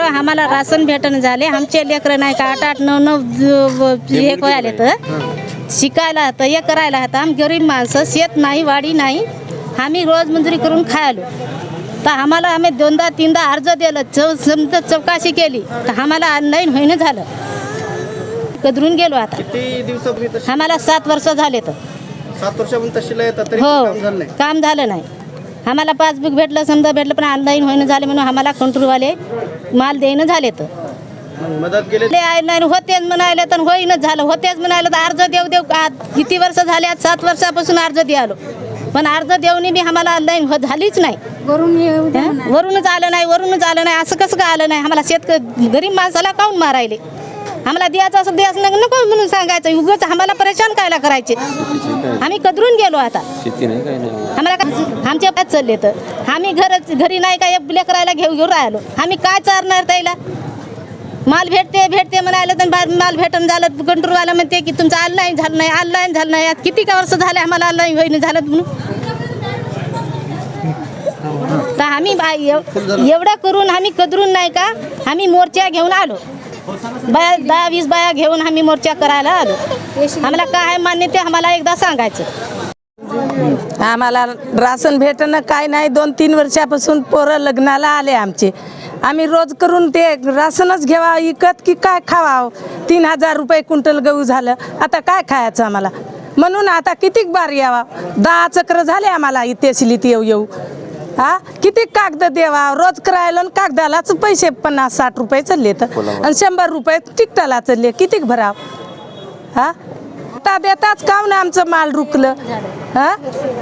आम्हाला राशन भेटण झाले. आमचे लेकरं नाही का 8-8, 9-9 हे आले तर शिकायला तर हे करायला आता. आम्ही गरीब माणसं, शेत नाही, वाडी नाही, आम्ही रोज मंजुरी करून खायलो. तर आम्हाला आम्ही 2दा-3दा अर्ज दिलं, समजा चौकशी केली तर आम्हाला ऑनलाईन होईन झालं. कदरून गेलो आता. किती दिवसापूर्वी? आम्हाला 7 वर्ष झाले. तर 7 वर्षापासून तहसीलला येतात तरी हो, काम झालं नाही. काम झालं नाही. आम्हाला पासबुक भेटलं, समजा भेटलं, पण ऑनलाईन होईन झाले म्हणून आम्हाला कंट्रोलवाले माल देणं झाले. तर मदत केली ऑनलाईन होतेच म्हणाले तर होईनच झालं. होतेच म्हणाले तर अर्ज देऊ किती वर्ष झाले, 7 वर्षापासून अर्ज द्यालो, पण अर्ज देऊन बी आम्हाला ऑनलाईन झालीच नाही. वरूनच आलं नाही. असं कसं काय आलं नाही? आम्हाला गरीब माणसाला काऊन मारायले? आम्हाला द्यायचं असं द्यायचं नको म्हणून सांगायचं. उगाच आम्हाला परेशान कायला करायचे? आम्ही कदरून गेलो आता. आम्हाला आमच्या पाच चालले तर आम्ही घरी नाही काय लेकरायला घेऊन राहिलो. आम्ही काय चारणार त्याला? माल भेटते म्हणाले तर माल भेटून झालं. कंट्रोलवाला म्हणते की तुमचं ऑनलाईन झालं नाही. आज किती का वर्ष झाले आम्हाला ऑनलाईन होईन झालं म्हणून. तर आम्ही एवढं करून आम्ही कदरून नाही का आम्ही मोर्चा घेऊन आलो. 10-20 बाया घेऊन आम्ही मोर्चा करायला आलो. आम्हाला काय मान्य ते आम्हाला एकदा सांगायचं. आम्हाला राशन भेटणं काय नाही. 2-3 वर्षापासून पोरं लग्नाला आले आमचे. आम्ही रोज करून ते राशनच घ्यावा विकत की काय खावा. 3000 रुपये क्विंटल गहू झालं. आता काय खायचं आम्हाला? म्हणून आता कितीक बार यावा. 10 चक्र झाले आम्हाला इथे शिलीत येऊ. किती कागद देवा रोज करायला. कागदालाच पैसे 50-60 रुपये चालले तर आणि 100 रुपये तिकटाला चालले. कितीक भराव? देताच काऊन आमचं माल रुकलं?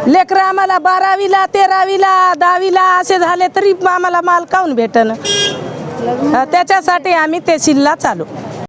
लेकरं आम्हाला 12वीला 13वीला 10वीला असे झाले तरी आम्हाला माल काऊन भेटन? त्याच्यासाठी आम्ही तहसीलला चालू.